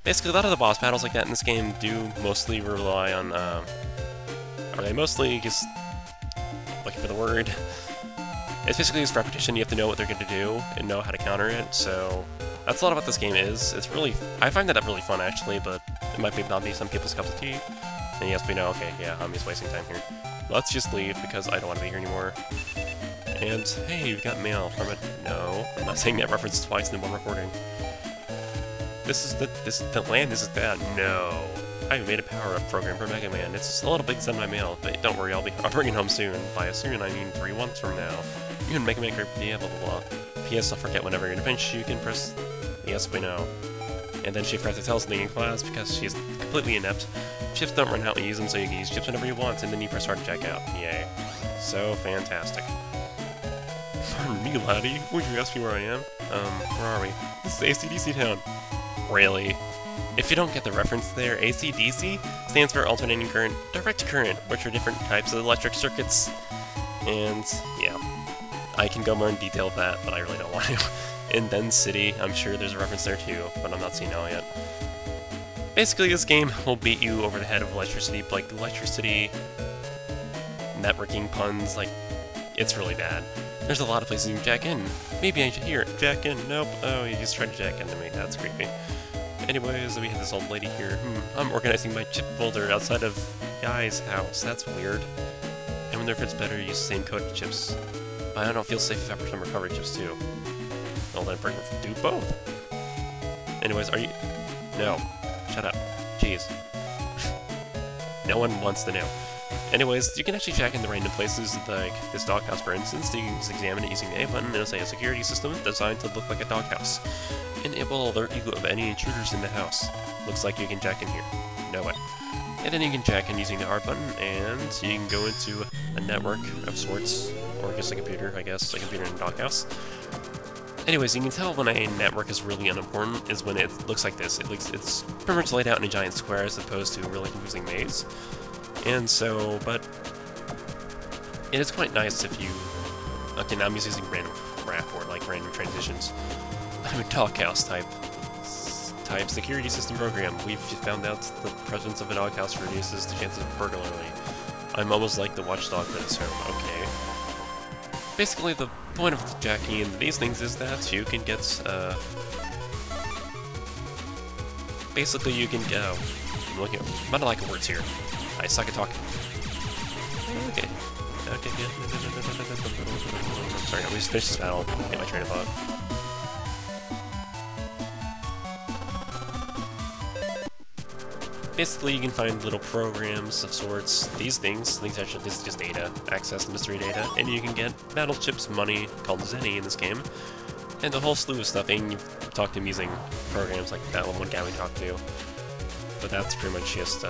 Basically, a lot of the boss battles like that in this game do mostly rely on, are they mostly just, looking for the word, it's basically just repetition. You have to know what they're going to do and know how to counter it, so that's a lot of what this game is. It's really, I find that really fun actually, but it might not be some people's cup of tea. And yes, we know, okay, yeah, I'm just wasting time here. Let's just leave because I don't want to be here anymore. And, hey, you've got mail from it. No, I'm not saying that reference twice in one recording. This is the land, this is bad. No. I made a power-up program for Mega Man. It's a little big to send my mail, but don't worry, I'll bring it home soon. By soon, I mean 3 months from now. You can Mega Man great, yeah, blah blah blah. P.S. I'll forget whenever you're in a pinch, you can press yes, we know. And then she forgot to tell something in class because she's completely inept. Chips don't run out when you use them, so you can use chips whenever you want, and then you press start to check out. Yay. So fantastic. Pardon me, laddie. Would you ask me where I am? Where are we? This is AC/DC town. Really? If you don't get the reference there, AC/DC stands for alternating current, direct current, which are different types of electric circuits. And, yeah. I can go more in detail with that, but I really don't want to. In Den City, I'm sure there's a reference there too, but I'm not seeing it yet. Basically, this game will beat you over the head of electricity, like electricity, networking puns, like, it's really bad. There's a lot of places you can jack in. Maybe I should hear it. Jack in. Nope. Oh, you just tried to jack into me. That's creepy. Anyways, we have this old lady here. I'm organizing my chip folder outside of Guy's house. That's weird. I wonder if it's better to use the same code chips. I don't feel safe if I put some recovery chips too. Well then, do both. Anyways, are you... No. Shut up. Jeez. No one wants to know. Anyways, you can actually jack in the random places, like this doghouse for instance. You can just examine it using the A button, and it'll say a security system designed to look like a doghouse. And it will alert you of any intruders in the house. Looks like you can jack in here. No way. And then you can jack in using the R button, and you can go into a network of sorts, or just a computer, I guess, a computer in a doghouse. Anyways, you can tell when a network is really unimportant is when it looks like this. It's pretty much laid out in a giant square as opposed to a really confusing maze. And so, but it is quite nice if you... Okay, now I'm just using random crap or like random transitions. I'm a doghouse type security system program. We've found out the presence of a doghouse reduces the chances of burglary. I'm almost like the watchdog that is home. Okay. Basically, the point of jacking into these things is that you can get, basically you can go... I'm looking at... I'm not liking words here. I suck at talking. Okay. Okay, yeah. I'm sorry, I'm just finish this battle. Get my train of thought. Basically, you can find little programs of sorts. These actually, this is just data, access to mystery data, and you can get battle chips money called Zenny in this game, and a whole slew of stuff, and you've talked to him using programs like that one guy we talked to. But that's pretty much just,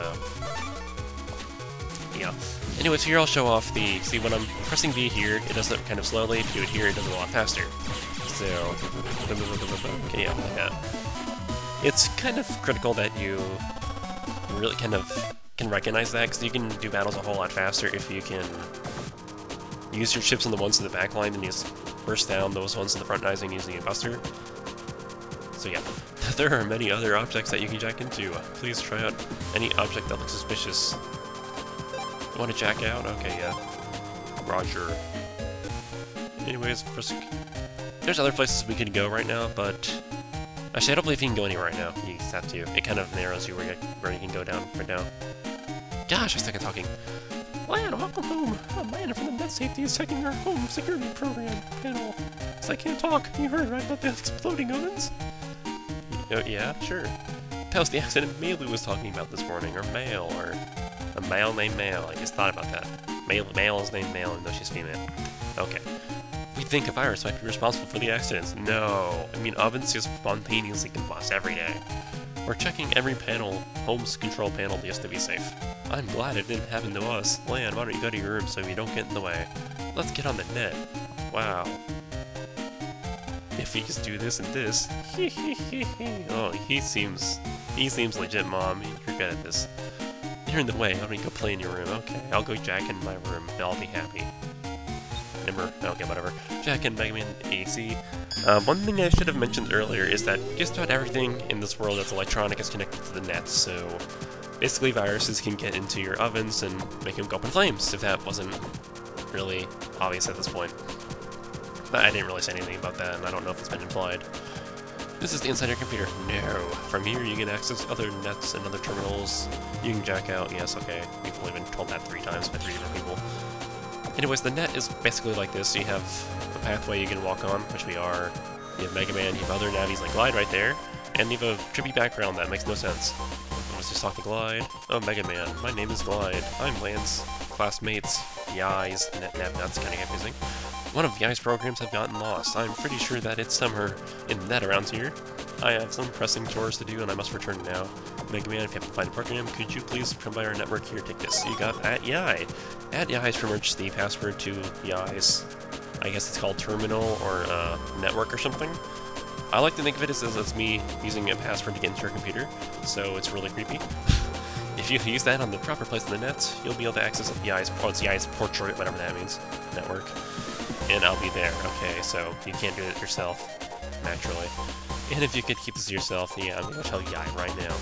yeah. Anyways, here I'll show off the... See, when I'm pressing V here, it does it kind of slowly. If you do it here, it does it a lot faster. So... Okay, yeah, like that. It's kind of critical that you really kind of can recognize that, because you can do battles a whole lot faster if you can use your chips on the ones in the back line and just burst down those ones in the front using a buster. So yeah, there are many other objects that you can jack into. Please try out any object that looks suspicious. You want to jack out? Okay, yeah. Roger. Anyways, there's other places we could go right now, but... Actually, I don't believe you can go anywhere right now. You just have to. It kind of narrows you where you can go down, right now. Gosh, I suck at talking. Lan, welcome home. I'm Lan from the Net Safety is checking our home security program panel. Because I can't talk. You heard, right, about the exploding ovens? Oh, yeah, sure. That was the accident Mailu was talking about this morning, or Mail, or a male named Mail. I just thought about that. Mail is named Mail, even though she's female. Okay. We think a virus might be responsible for the accidents. No. I mean, ovens just spontaneously combust every day. We're checking every panel, home's control panel, just to be safe. I'm glad it didn't happen to us. Lan, why don't you go to your room so we don't get in the way? Let's get on the net. Wow. If we just do this and this. Oh, he seems legit, Mom. You're good at this. You're in the way. Why don't you go play in your room? Okay, I'll go jack in my room and I'll be happy. Okay, whatever. Jack and MegaMan.exe. One thing I should have mentioned earlier is that just about everything in this world that's electronic is connected to the net, so basically viruses can get into your ovens and make them go up in flames, if that wasn't really obvious at this point. But I didn't really say anything about that, and I don't know if it's been implied. This is the inside your computer. No. From here you can access other nets and other terminals. You can jack out. Yes, okay. We've only been told that 3 times by 3 different people. Anyways, the net is basically like this. You have a pathway you can walk on, which we are. You have Mega Man, you have other navies like Glide right there, and you have a trippy background that makes no sense. Let's just talk to Glide. Oh, Mega Man, my name is Glide. I'm Lance's classmates. Yai's that's kind of confusing. One of Yai's programs have gotten lost. I'm pretty sure that it's somewhere in the net around here. I have some pressing chores to do and I must return now. Mega Man, if you have to find a program, could you please come by our network here? Take this. You got @Yai. @Yai's for emergency password to Yai's. I guess it's called terminal or network or something. I like to think of it as it's me using a password to get into your computer, so it's really creepy. If you use that on the proper place in the net, you'll be able to access Yai's portrait, whatever that means, network. And I'll be there. Okay, so you can't do it yourself, naturally. And if you could keep this to yourself, yeah, I'm gonna tell Yai right now.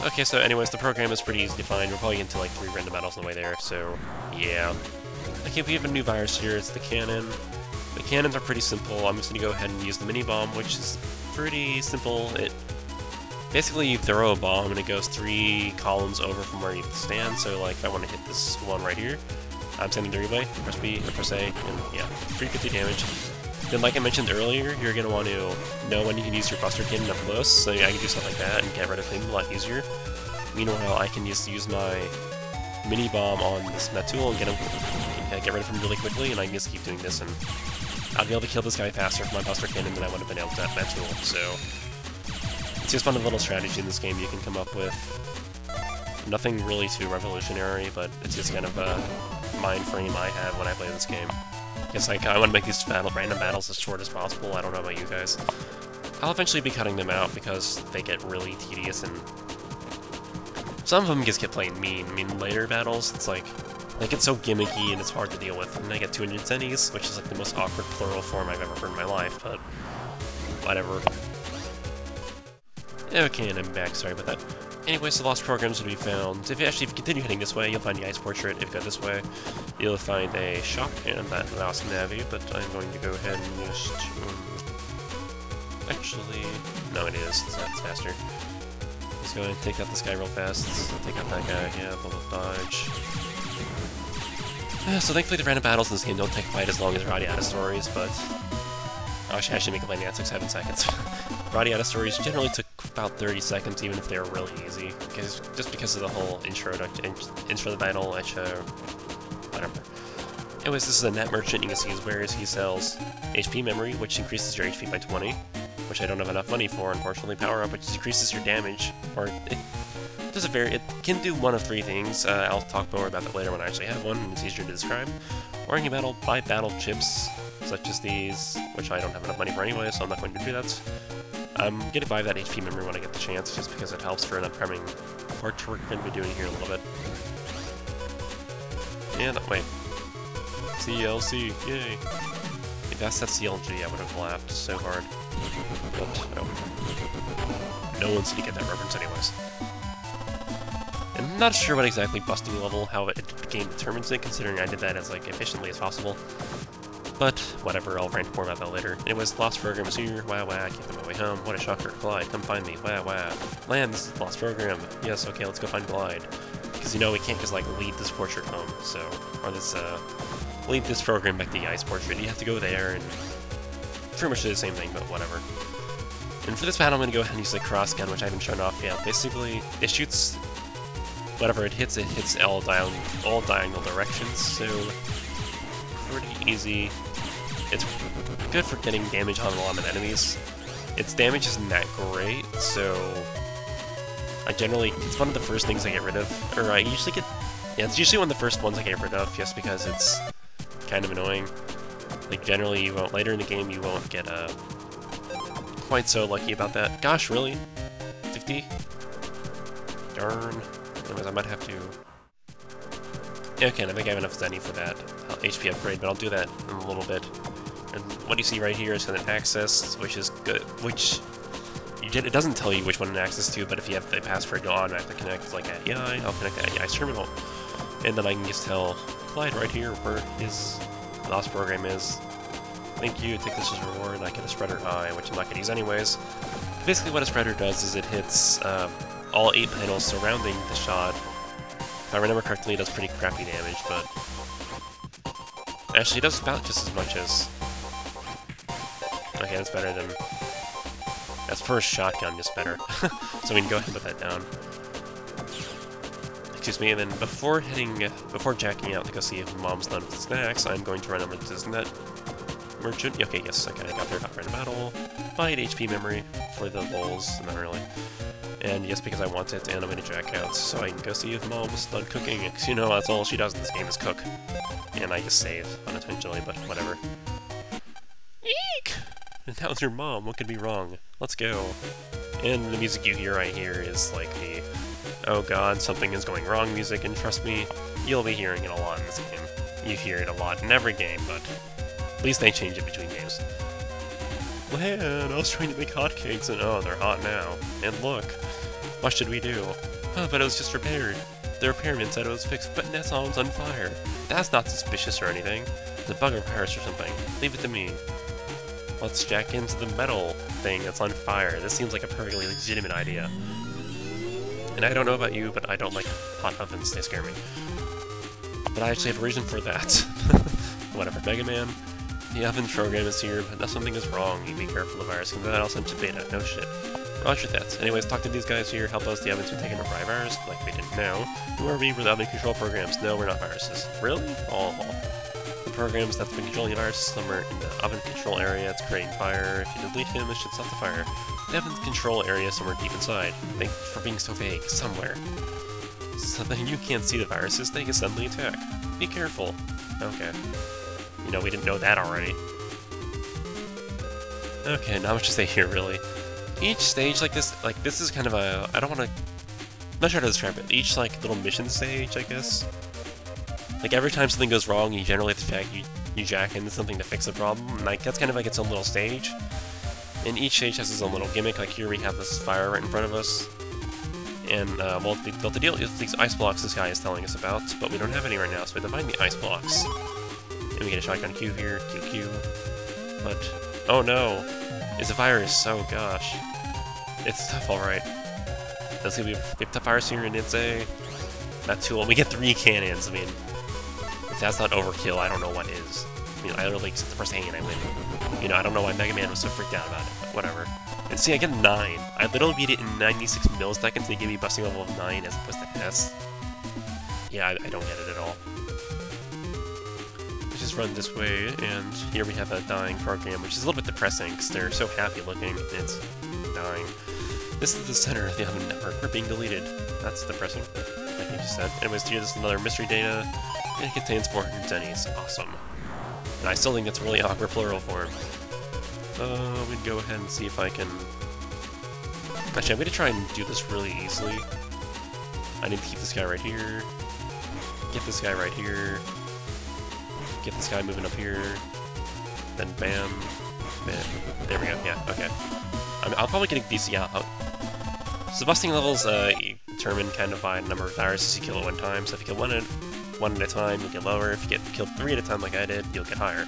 Okay, so anyways, the program is pretty easy to find. We're probably into like 3 random battles on the way there, so yeah. Okay, we have a new virus here. It's the cannon. The cannons are pretty simple. I'm just gonna go ahead and use the mini bomb, which is pretty simple. It basically you throw a bomb and it goes 3 columns over from where you stand. So like if I want to hit this one right here, I'm sending the relay, press B, or press A, and yeah, 350 damage. Then like I mentioned earlier, you're going to want to know when you can use your Buster Cannon up close, so I can do stuff like that and get rid of him a lot easier. Meanwhile, I can just use my mini bomb on this Matul and get rid of him really quickly, and I can just keep doing this, and I'll be able to kill this guy faster with my Buster Cannon than I would have been able to at Matul, so it's just one of the little strategy in this game you can come up with. Nothing really too revolutionary, but it's just kind of a mind frame I have when I play this game. Guess I want to make these random battles as short as possible. I don't know about you guys. I'll eventually be cutting them out because they get really tedious and some of them just get plain mean. I mean, later battles, it's like they get so gimmicky and it's hard to deal with. And I get 200 zennies, which is like the most awkward plural form I've ever heard in my life, but whatever. Okay, and I'm back. Sorry about that. Anyways, the lost programs will be found. If you continue heading this way, you'll find Yai's portrait. If you go this way, you'll find a shop and that lost navi, but I'm going to go ahead and just... actually... no, it is. That's faster. Let's go ahead and take out this guy real fast. Let's take out that guy. Yeah, bullet dodge. So thankfully the random battles in this game don't take quite as long as Radiata stories, but... I should make it like 7 seconds. Radiata stories generally took about 30 seconds, even if they were really easy, just because of the whole intro to the battle, whatever. Anyways, this is a net merchant. You can see his wares. He sells HP memory, which increases your HP by 20, which I don't have enough money for, unfortunately. Power up, which decreases your damage, or it can do one of 3 things. I'll talk more about that later when I actually have one, and it's easier to describe. Or you can buy battle chips, such as these, which I don't have enough money for anyway, so I'm not going to do that. I'm going to buy that HP memory when I get the chance, just because it helps for an upcoming part we're going to be doing here in a little bit. And, wait. CLC, yay! If that's that CLG, I would have laughed so hard. But, no. No one's going to get that reference anyways. And I'm not sure what exactly busting level, how the game determines it, considering I did that as, like, efficiently as possible. But, whatever, I'll rant more about that later. Anyways, Lost Program is here. Wow, wow, I can't find my way home. What a shocker. Glide, come find me. Wow, wow. Land, this is Lost Program. Yes, okay, let's go find Glide. Because, you know, we can't just, like, lead this portrait home, so... or this, lead this program back to Yai's portrait. You have to go there, and... pretty much do the same thing, but whatever. And for this battle, I'm gonna go ahead and use the cross gun, which I haven't shown off yet. Basically, it shoots... whatever it hits all diagonal directions, so... pretty easy. It's good for getting damage on a lot of enemies. Its damage isn't that great, so it's one of the first things I get rid of. Or I usually get, yeah, it's usually one of the first ones I get rid of, just because it's kind of annoying. Like, generally, you won't, later in the game, you won't get, quite so lucky about that. Gosh, really? 50? Darn. Anyways, I might have to Okay, I think I have enough Zenny for that HP upgrade, but I'll do that in a little bit. And what you see right here is an access, which is good, which it doesn't tell you which one to access to, but if you have the password, you'll automatically connect. It's like AEI, I'll connect the AEI's terminal. And then I can just tell Clyde right here where his last program is. Thank you, take this as a reward, I get a spreader eye, which I'm not going to use anyways. Basically what a spreader does is it hits all 8 panels surrounding the shot. If I remember correctly, it does pretty crappy damage, but... Actually, it does about just as much as... Okay, that's better than... That's for a shotgun, just better. So we can go ahead and put that down. Excuse me, and then before jacking out to go see if Mom's done with snacks, I'm going to run over to this net merchant. Okay, yes, okay, I got there, got random battle. Buy 8 HP memory for the lulz, not really. And yes, because I want it, and I'm going to jack out so I can go see if Mom's done cooking. Because, you know, that's all she does in this game is cook. And I just save unintentionally, but whatever. Eek! And that was your mom, what could be wrong? Let's go. And the music you hear right here is like the, oh god, something is going wrong music, and trust me, you'll be hearing it a lot in this game. You hear it a lot in every game, but at least they change it between games. Man, I was trying to make hotcakes, and oh, they're hot now. And look, what should we do? Oh, but it was just repaired. The repairman said it was fixed, but Nesson's on fire. That's not suspicious or anything. It's a bug or virus or something. Leave it to me. Let's jack into the metal thing that's on fire. This seems like a perfectly legitimate idea. And I don't know about you, but I don't like hot ovens. They scare me. But I actually have a reason for that. Whatever, Mega Man. The oven program is here, but something is wrong. You be careful, the virus can go out into beta. No shit. Roger that. Anyways, talk to these guys here. Help us. The oven's been taken over by a virus, like we didn't know. Who are we? We're the oven control programs. No, we're not viruses. Really? Oh. The programs that's been controlling the virus, some are in the oven control area. It's creating fire. If you delete him, it should stop the fire. The oven control area somewhere deep inside. Thanks for being so vague. Somewhere. So then you can't see the viruses, they can suddenly attack. Be careful. Okay. You know, we didn't know that already. Okay, not much to say here, really. Each stage like this is kind of a... I don't want to... I'm not sure how to describe it. Each, like, little mission stage, I guess. Like, every time something goes wrong, you generally have to you jack into something to fix the problem. And, like, that's kind of like its own little stage. And each stage has its own little gimmick. Like, here we have this fire right in front of us. And, well, the deal is these ice blocks this guy is telling us about, but we don't have any right now, so we have to find the ice blocks. And we get a shotgun Q here, QQ. But, oh no! It's a virus, oh gosh. It's tough, alright. Let's see, we have the virus here, and it's a... Not too old. We get 3 cannons, I mean... If that's not overkill, I don't know what is. I mean, I literally accept the first hand and I win. You know, I don't know why Mega Man was so freaked out about it, but whatever. And see, I get 9. I literally beat it in 96 milliseconds, they give me a busting level of 9 as opposed to S. Yeah, I don't get it at all. Let's just run this way, and here we have a dying program, which is a little bit depressing, because they're so happy looking, and it's dying. This is the center of the oven network. We're being deleted. That's depressing, like you just said. Anyways, here, this is another mystery data, and it contains 400 zennies. Awesome. And I still think that's a really awkward plural form. We'd go ahead and see if I can... Actually, I'm going to try and do this really easily. I need to keep this guy right here. Get this guy right here. Get this guy moving up here. Then bam. Bam. There we go. Yeah, okay. I'll probably get a DC out. So busting levels determined kind of by the number of viruses you kill at one time. So if you kill one at a time, you'll get lower. If you get killed 3 at a time like I did, you'll get higher.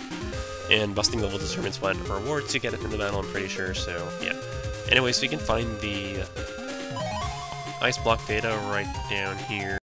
And busting level determines what rewards you get at the end of the battle, I'm pretty sure, so yeah. Anyway, so you can find the ice block data right down here.